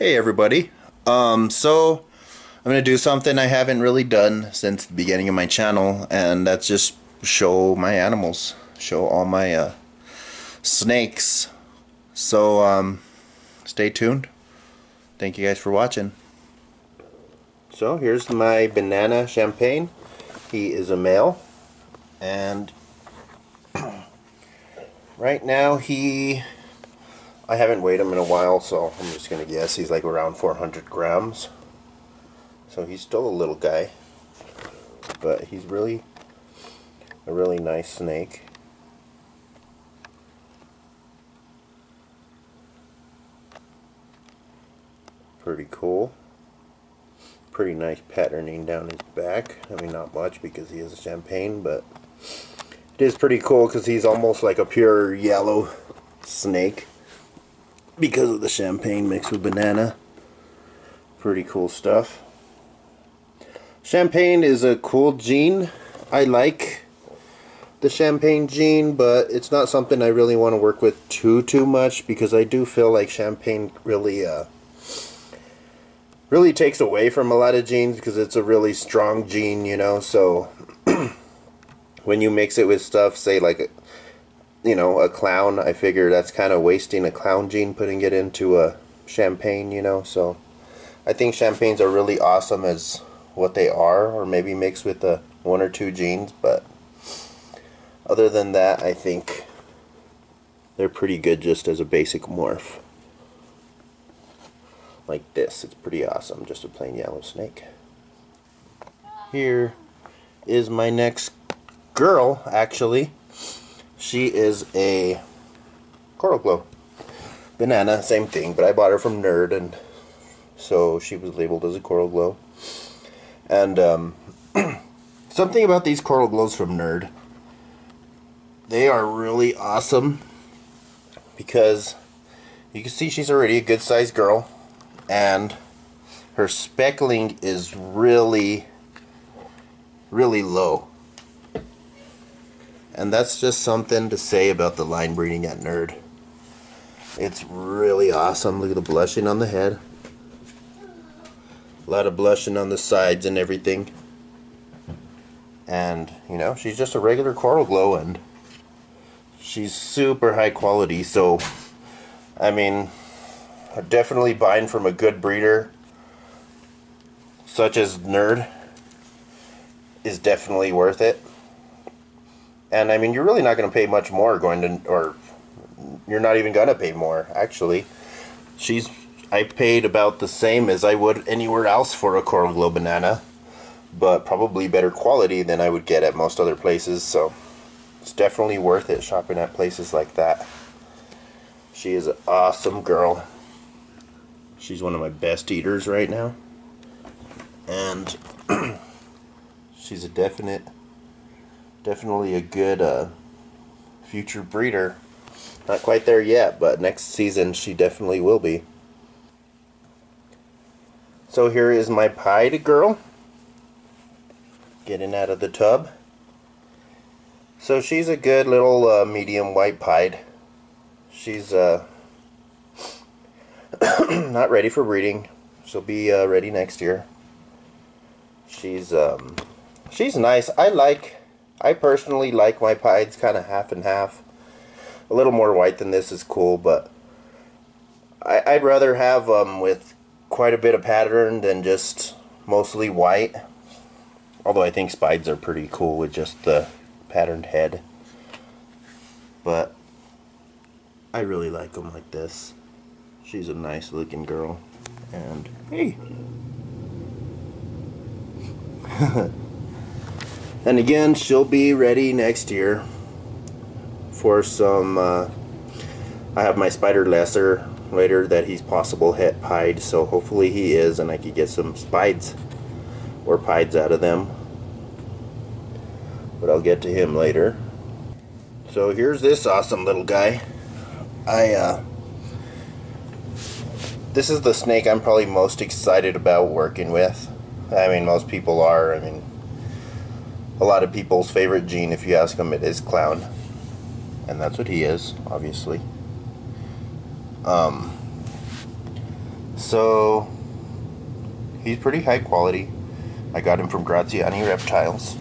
Hey everybody. So I'm gonna do something I haven't really done since the beginning of my channel, and that's just show my animals, show all my snakes. So stay tuned. Thank you guys for watching. So here's my banana champagne. He is a male, and right now I haven't weighed him in a while, so I'm just gonna guess he's like around 400 grams. So he's still a little guy, but he's really a really nice snake. Pretty cool. Pretty nice patterning down his back. I mean, not much because he is a champagne, but it is pretty cool because he's almost like a pure yellow snake because of the champagne mixed with banana. Pretty cool stuff. Champagne is a cool gene. I like the champagne gene, but it's not something I really want to work with too much, because I do feel like champagne really takes away from a lot of genes because it's a really strong gene, you know. So when you mix it with stuff, say like a clown, I figure that's kind of wasting a clown gene, putting it into a champagne, you know. So I think champagnes are really awesome as what they are, or maybe mixed with one or two genes, but other than that, I think they're pretty good just as a basic morph. Like this, it's pretty awesome, just a plain yellow snake. Here is my next girl, actually. She is a coral glow banana, same thing, but I bought her from Nerd, and so she was labeled as a coral glow. And something about these coral glows from Nerd, they are really awesome because you can see she's already a good sized girl, and her speckling is really low. And that's just something to say about the line breeding at Nerd. It's really awesome. Look at the blushing on the head. A lot of blushing on the sides and everything. And, you know, she's just a regular coral glow, and she's super high quality. So, I mean, definitely buying from a good breeder such as Nerd is definitely worth it. And I mean, you're really not going to pay much more going to, or you're not even going to pay more, actually. I paid about the same as I would anywhere else for a coral glow banana, but probably better quality than I would get at most other places. So it's definitely worth it shopping at places like that. She is an awesome girl. She's one of my best eaters right now, and she's a definitely a good future breeder. Not quite there yet, but next season she definitely will be. So here is my pied girl getting out of the tub. So she's a good little medium white pied. She's not ready for breeding. She'll be ready next year. She's nice. I personally like my pieds kind of half and half. A little more white than this is cool, but I'd rather have with quite a bit of pattern than just mostly white. Although I think spides are pretty cool with just the patterned head. But I really like them like this. She's a nice looking girl. And hey. And again, she'll be ready next year for some I have my spider lesser later that he's possible het pied, so hopefully he is, and I could get some spides or pieds out of them, but I'll get to him later. So here's this awesome little guy. This is the snake I'm probably most excited about working with. I mean, most people are. I mean, a lot of people's favorite gene, if you ask them, it is clown, and that's what he is, obviously. So he's pretty high quality. I got him from Graziani Reptiles,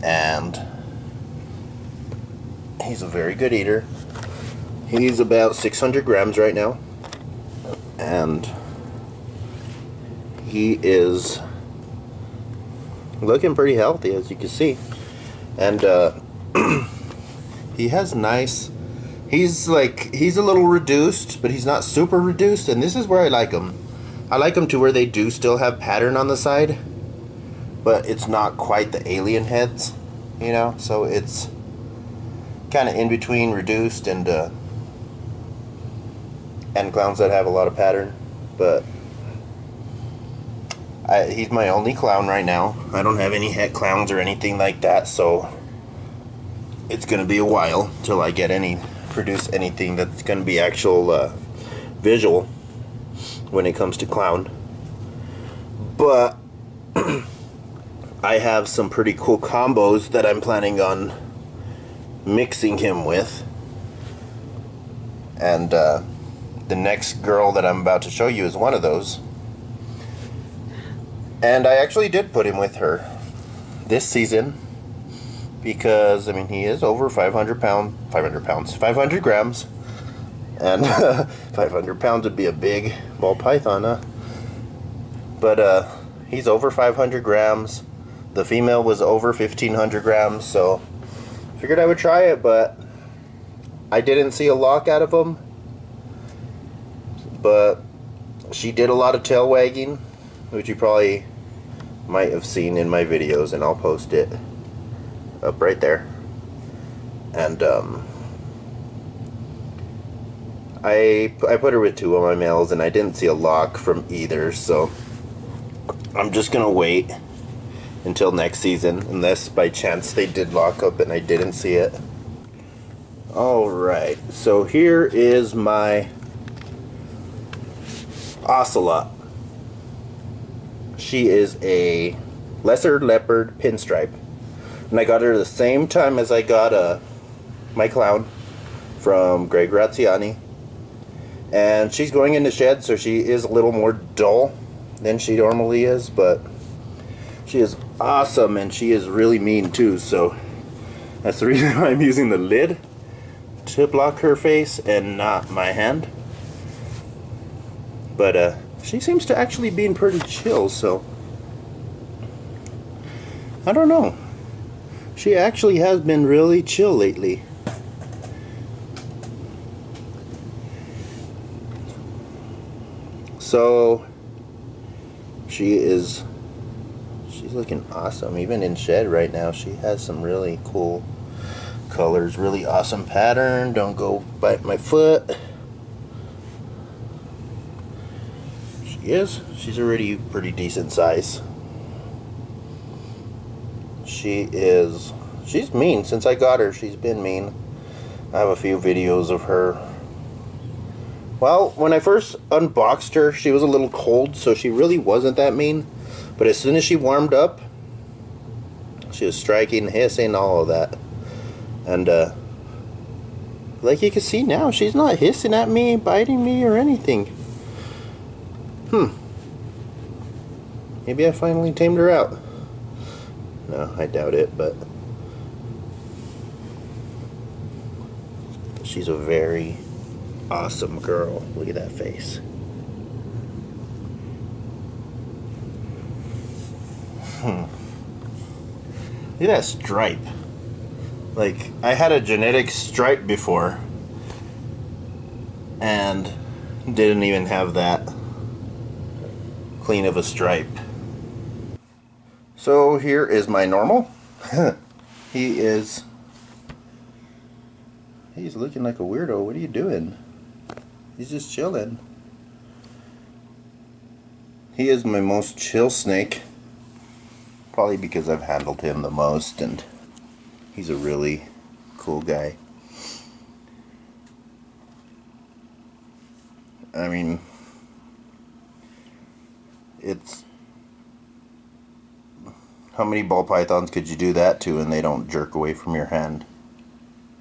and he's a very good eater. He's about 600 grams right now, and he is looking pretty healthy, as you can see. And he has nice, he's a little reduced, but he's not super reduced, and this is where I like him. I like them to where they do still have pattern on the side, but it's not quite the alien heads, you know, so it's kind of in between reduced and clowns that have a lot of pattern. But he's my only clown right now. I don't have any het clowns or anything like that, so it's gonna be a while till I get produce anything that's gonna be actual visual when it comes to clown. But I have some pretty cool combos that I'm planning on mixing him with, and the next girl that I'm about to show you is one of those. And I actually did put him with her this season because, I mean, he is over 500 grams. And 500 pounds would be a big ball python, huh? But he's over 500 grams. The female was over 1,500 grams, so figured I would try it, but I didn't see a lock out of him. But she did a lot of tail wagging, which you probably might have seen in my videos, and I'll post it up right there. And I put her with two of my males, and I didn't see a lock from either, so I'm just gonna wait until next season, unless by chance they did lock up and I didn't see it. Alright, so here is my Ocelot. She is a lesser leopard pinstripe, and I got her the same time as I got my clown from Greg Graziani. And she's going in the shed, so she is a little more dull than she normally is, but she is awesome, and she is really mean too, so that's the reason why I'm using the lid to block her face and not my hand. But she seems to actually be pretty chill, so I don't know. She actually has been really chill lately. So she's looking awesome. Even in shed right now, she has some really cool colors, really awesome pattern. Don't go bite my foot. She's already pretty decent size. She's mean. Since I got her, she's been mean. I have a few videos of her. Well, when I first unboxed her, she was a little cold, so she really wasn't that mean. But as soon as she warmed up, she was striking, hissing, all of that. And like you can see now, she's not hissing at me, biting me, or anything. Maybe I finally tamed her out. No, I doubt it, but she's a very awesome girl. Look at that face. Look at that stripe. Like, I had a genetic stripe before and didn't even have that clean of a stripe. So here is my normal. He's looking like a weirdo. What are you doing? He's just chilling. He is my most chill snake. Probably because I've handled him the most, and he's a really cool guy. I mean, it's... how many ball pythons could you do that to and they don't jerk away from your hand?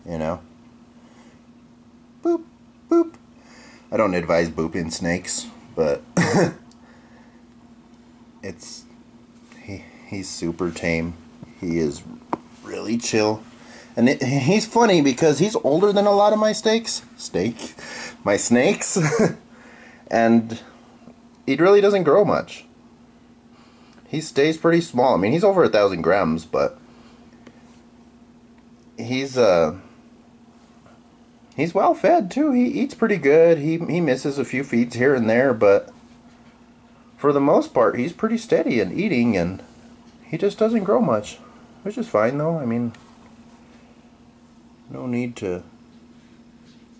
You know? Boop, boop. I don't advise booping snakes, but it's he's super tame. He is really chill. And he's funny because he's older than a lot of my my snakes. And he really doesn't grow much. He stays pretty small. I mean, he's over 1,000 grams, but he's well fed too. He eats pretty good. He misses a few feeds here and there, but for the most part, he's pretty steady in eating, and he just doesn't grow much, which is fine though. I mean, no need to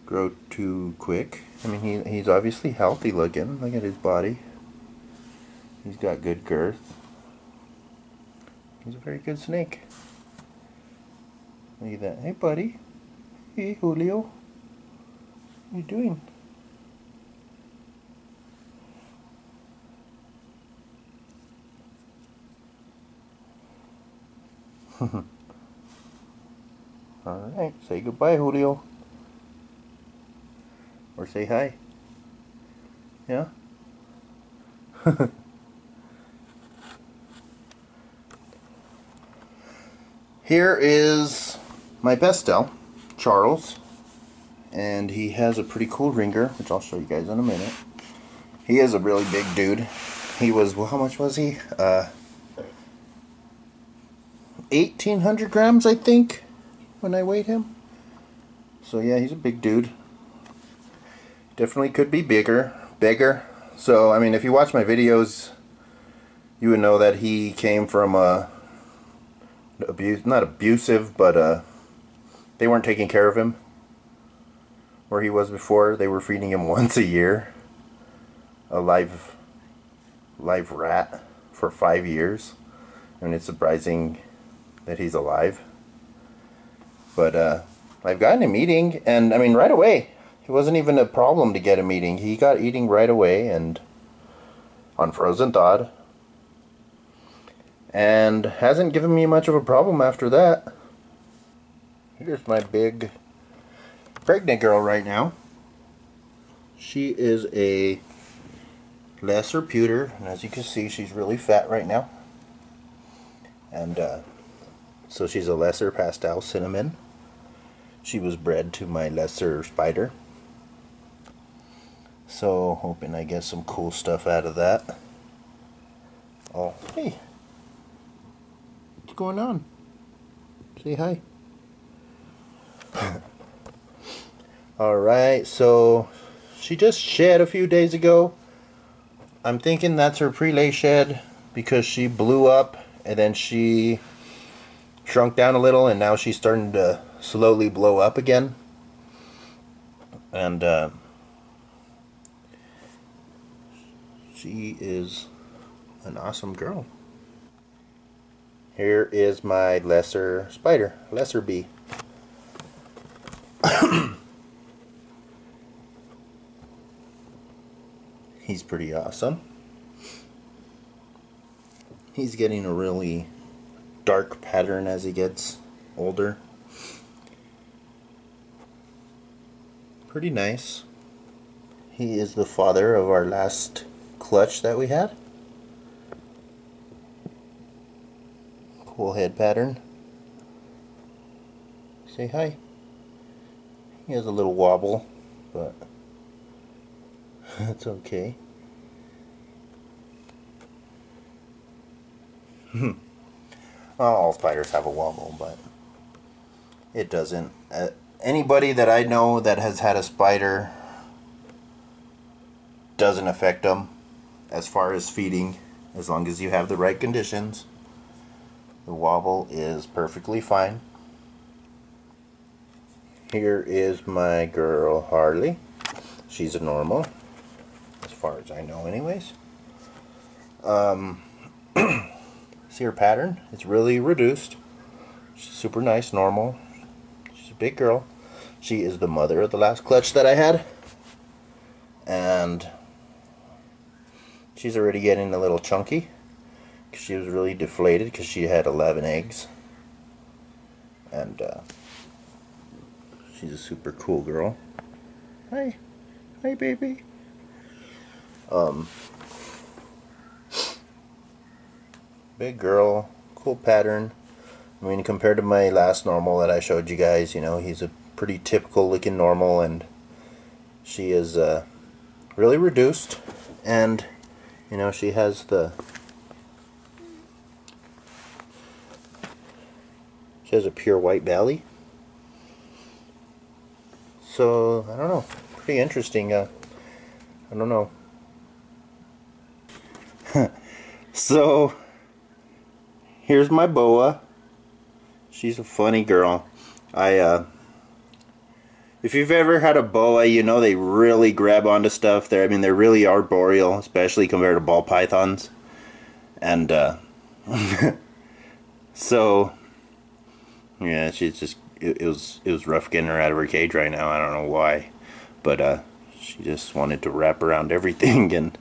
grow too quick. I mean, he's obviously healthy looking. Look at his body. He's got good girth. He's a very good snake. Look at that. Hey, buddy. Hey, Julio. What are you doing? Alright, say goodbye, Julio. Or say hi. Yeah? Here is my Bestel, Charles. And he has a pretty cool ringer, which I'll show you guys in a minute. He is a really big dude. He was, well, how much was he? 1,800 grams, I think, when I weighed him. So yeah, he's a big dude. Definitely could be bigger. So, I mean, if you watch my videos, you would know that he came from not abusive, but they weren't taking care of him where he was before. They were feeding him once a year, a live rat, for 5 years. I mean, it's surprising that he's alive. But I've gotten him eating, and I mean, right away. It wasn't even a problem to get him eating. He got eating right away, and on frozen thawed, and hasn't given me much of a problem after that. Here's my big pregnant girl right now. She is a lesser pewter, and as you can see, she's really fat right now. And so she's a lesser pastel cinnamon. She was bred to my lesser spider. So, hoping I get some cool stuff out of that. Oh, hey. What's going on? Say hi. Alright, so she just shed a few days ago. I'm thinking that's her pre-lay shed because she blew up and then she shrunk down a little, and now she's starting to slowly blow up again. And she is an awesome girl. Here is my lesser spider, lesser bee. He's pretty awesome. He's getting a really dark pattern as he gets older. Pretty nice. He is the father of our last clutch that we had. Cool head pattern. Say hi. He has a little wobble, but that's okay. Well, all spiders have a wobble, but it doesn't. Anybody that I know that has had a spider doesn't affect them as far as feeding, as long as you have the right conditions. The wobble is perfectly fine. Here is my girl Harley. She's a normal, as far as I know anyways. See her pattern? It's really reduced. She's super nice, normal. She's a big girl. She is the mother of the last clutch that I had. And she's already getting a little chunky. She was really deflated because she had 11 eggs. And she's a super cool girl. Hi. Hi, baby. Big girl, cool pattern. I mean, compared to my last normal that I showed you guys, you know, he's a pretty typical looking normal, and she is really reduced, and you know, she has a pure white belly. So I don't know, pretty interesting. I don't know. So here's my boa. She's a funny girl. If you've ever had a boa, you know they really grab onto stuff. I mean, they really arboreal, especially compared to ball pythons. And so yeah, she's just it was rough getting her out of her cage right now. I don't know why, but she just wanted to wrap around everything. And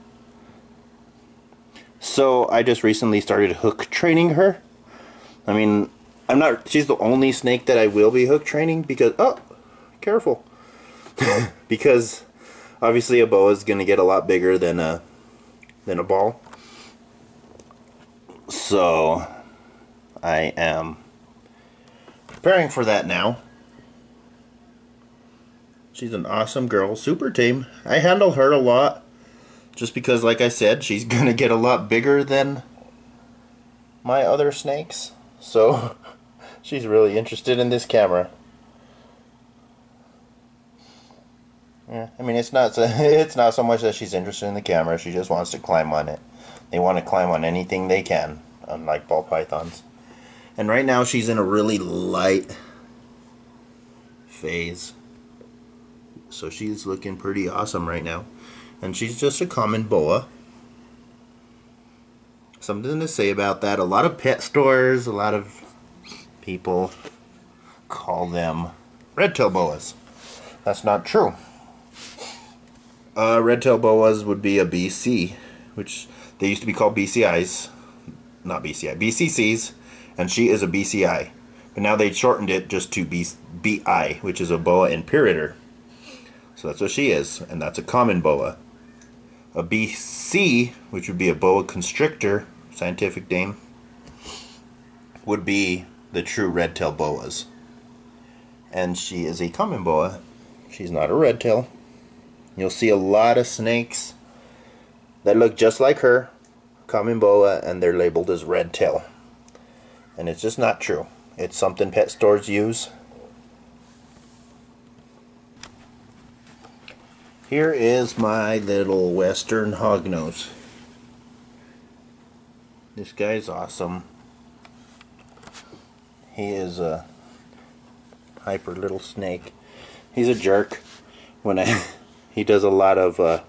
so I just recently started hook training her. I mean, she's the only snake that I will be hook training because, oh, careful. Because obviously a boa is going to get a lot bigger than a ball. So I am preparing for that now. She's an awesome girl, super tame. I handle her a lot just because, like I said, she's going to get a lot bigger than my other snakes. So she's really interested in this camera. Yeah, I mean, it's not so much that she's interested in the camera. She just wants to climb on it. They want to climb on anything they can, unlike ball pythons. And right now she's in a really light phase. So she's looking pretty awesome right now. And she's just a common boa. Something to say about that. A lot of pet stores, a lot of people call them red-tailed boas. That's not true. Red-tailed boas would be a BC, which they used to be called BCIs. Not BCI, BCCs, and she is a BCI. But now they shortened it just to BI, which is a boa imperator. So that's what she is, and that's a common boa. A BC, which would be a boa constrictor, scientific name, would be the true red-tailed boas. And she is a common boa. She's not a red-tail. You'll see a lot of snakes that look just like her, common boa, and they're labeled as red-tail. And it's just not true. It's something pet stores use. Here is my little western hognose. This guy's awesome. He is a hyper little snake. He's a jerk. He does a lot of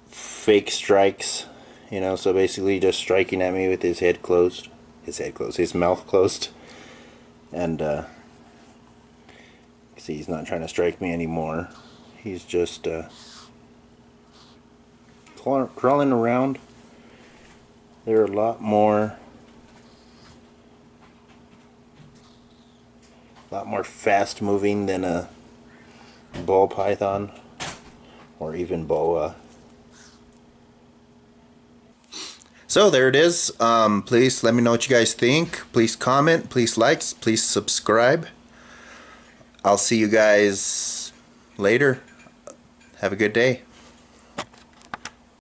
fake strikes, you know, so basically just striking at me with his mouth closed, and see, he's not trying to strike me anymore. He's just crawling around. They're a lot more fast moving than a ball python or even boa. So there it is. Please let me know what you guys think. Please comment, please like, please subscribe. I'll see you guys later. Have a good day.